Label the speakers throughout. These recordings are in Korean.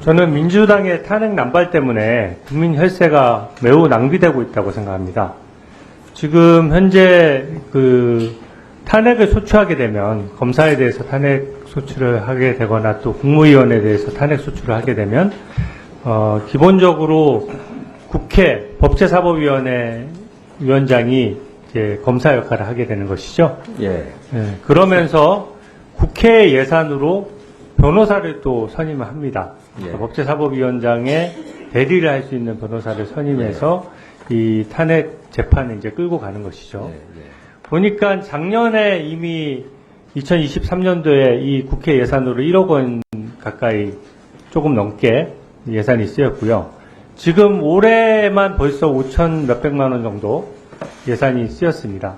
Speaker 1: 저는 민주당의 탄핵 남발 때문에 국민 혈세가 매우 낭비되고 있다고 생각합니다. 지금 현재 탄핵을 소추하게 되면 검사에 대해서 탄핵 소추를 하게 되거나 또 국무위원에 대해서 탄핵 소추를 하게 되면 기본적으로 국회 법제사법위원회 위원장이 이제 검사 역할을 하게 되는 것이죠.
Speaker 2: 예.
Speaker 1: 그러면서 국회 예산으로 변호사를 또 선임을 합니다.
Speaker 2: 예.
Speaker 1: 법제사법위원장의 대리를 할 수 있는 변호사를 선임해서 이 탄핵 재판을 이제 끌고 가는 것이죠. 보니까 작년에 이미 2023년도에 이 국회 예산으로 1억 원 가까이 조금 넘게 예산이 쓰였고요. 지금 올해만 벌써 5천 몇백만 원 정도 예산이 쓰였습니다.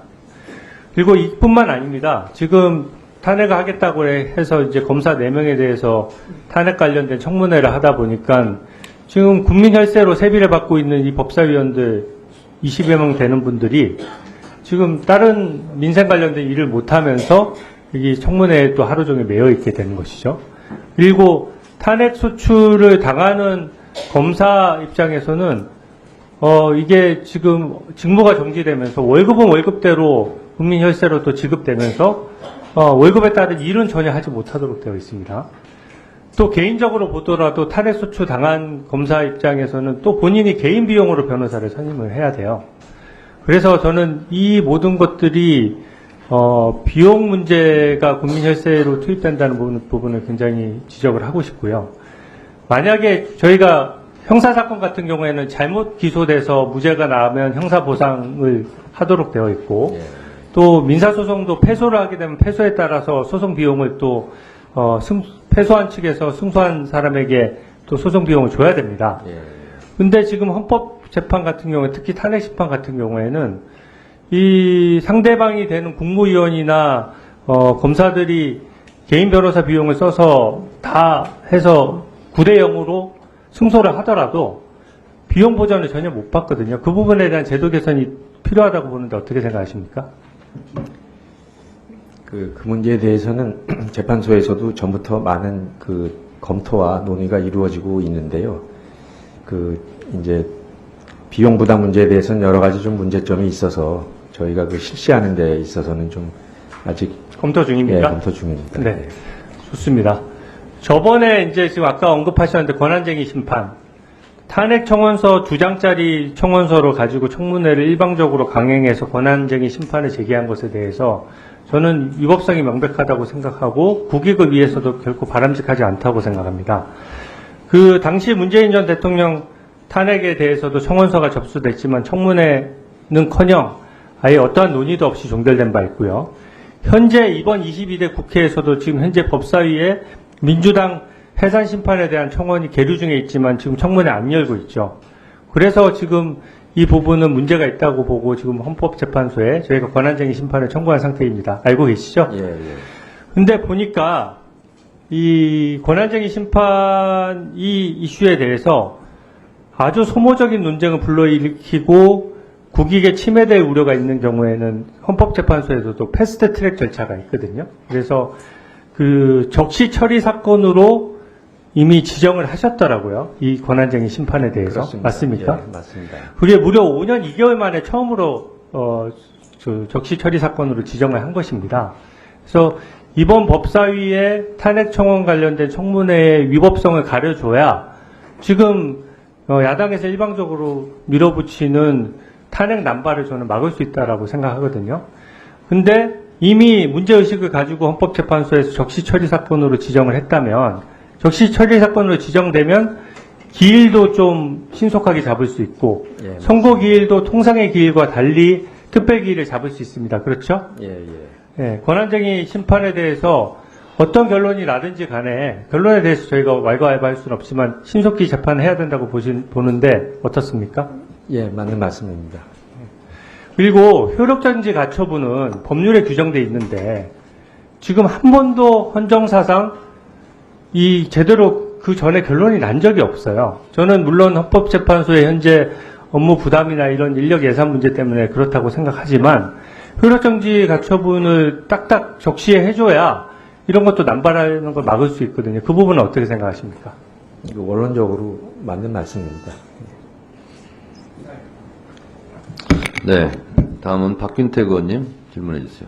Speaker 1: 그리고 이뿐만 아닙니다. 지금 탄핵을 하겠다고 해서 이제 검사 4명에 대해서 탄핵 관련된 청문회를 하다 보니까 지금 국민 혈세로 세비를 받고 있는 이 법사위원들 20여 명 되는 분들이 지금 다른 민생 관련된 일을 못하면서 여기 청문회에 또 하루 종일 매여 있게 되는 것이죠. 그리고 탄핵 소추를 당하는 검사 입장에서는 이게 지금 직무가 정지되면서 월급은 월급대로 국민 혈세로 또 지급되면서 월급에 따른 일은 전혀 하지 못하도록 되어 있습니다. 또 개인적으로 보더라도 탄핵 소추 당한 검사 입장에서는 또 본인이 개인 비용으로 변호사를 선임을 해야 돼요. 그래서 저는 이 모든 것들이 비용 문제가 국민 혈세로 투입된다는 부분을 굉장히 지적을 하고 싶고요. 만약에 저희가 형사사건 같은 경우에는 잘못 기소돼서 무죄가 나면 형사보상을 하도록 되어 있고 또 민사소송도 패소를 하게 되면 패소에 따라서 소송 비용을 또 패소한 측에서 승소한 사람에게 또 소송 비용을 줘야 됩니다. 근데 지금 헌법재판 같은 경우에 특히 탄핵심판 같은 경우에는 이 상대방이 되는 국무위원이나 검사들이 개인 변호사 비용을 써서 다 해서 9대 0으로 승소를 하더라도 비용 보전을 전혀 못 받거든요. 그 부분에 대한 제도 개선이 필요하다고 보는데 어떻게 생각하십니까?
Speaker 2: 그 문제에 대해서는 재판소에서도 전부터 많은 검토와 논의가 이루어지고 있는데요. 이제 비용 부담 문제에 대해서는 여러 가지 좀 문제점이 있어서 저희가 실시하는 데 있어서는 좀 아직
Speaker 1: 검토 중입니까?
Speaker 2: 예, 검토 중입니다.
Speaker 1: 네. 좋습니다. 저번에 이제 지금 아까 언급하셨는데 권한쟁의 심판. 탄핵 청원서 2장짜리 청원서로 가지고 청문회를 일방적으로 강행해서 권한쟁의 심판을 제기한 것에 대해서 저는 위법성이 명백하다고 생각하고 국익을 위해서도 결코 바람직하지 않다고 생각합니다. 당시 문재인 전 대통령 탄핵에 대해서도 청원서가 접수됐지만 청문회는커녕 아예 어떠한 논의도 없이 종결된 바 있고요. 현재 이번 22대 국회에서도 지금 현재 법사위에 민주당 해산 심판에 대한 청원이 계류 중에 있지만 지금 청문회 안 열고 있죠. 그래서 지금 이 부분은 문제가 있다고 보고 지금 헌법재판소에 저희가 권한쟁의 심판을 청구한 상태입니다. 알고 계시죠?
Speaker 2: 예.
Speaker 1: 근데 보니까 이 권한쟁의 심판 이 이슈에 대해서 아주 소모적인 논쟁을 불러일으키고 국익에 침해될 우려가 있는 경우에는 헌법재판소에서도 패스트 트랙 절차가 있거든요. 그래서 적시 처리 사건으로 이미 지정을 하셨더라고요. 이 권한쟁의 심판에 대해서.
Speaker 2: 그렇습니다.
Speaker 1: 맞습니까?
Speaker 2: 예, 맞습니다.
Speaker 1: 그게 무려 5년 2개월 만에 처음으로 적시 처리 사건으로 지정을 한 것입니다. 그래서 이번 법사위의 탄핵 청원 관련된 청문회의 위법성을 가려줘야 지금 야당에서 일방적으로 밀어붙이는 탄핵 남발을 저는 막을 수 있다라고 생각하거든요. 근데 이미 문제의식을 가지고 헌법재판소에서 적시처리 사건으로 지정을 했다면 적시처리 사건으로 지정되면 기일도 좀 신속하게 잡을 수 있고
Speaker 2: 예,
Speaker 1: 선고 기일도 통상의 기일과 달리 특별 기일을 잡을 수 있습니다. 그렇죠? 예, 권한쟁의 심판에 대해서 어떤 결론이 나든지 간에 결론에 대해서 저희가 왈가왈부할 수는 없지만 신속히 재판해야 된다고 보는데 어떻습니까?
Speaker 2: 예, 맞는 말씀입니다.
Speaker 1: 그리고 효력정지 가처분은 법률에 규정돼 있는데 지금 한 번도 헌정사상 제대로 그 전에 결론이 난 적이 없어요. 저는 물론 헌법재판소의 현재 업무 부담이나 이런 인력 예산 문제 때문에 그렇다고 생각하지만 효력정지 가처분을 딱딱 적시해 줘야 이런 것도 남발하는 걸 막을 수 있거든요. 그 부분은 어떻게 생각하십니까?
Speaker 2: 원론적으로 맞는 말씀입니다.
Speaker 3: 네. 다음은 박균택 의원님 질문해 주세요.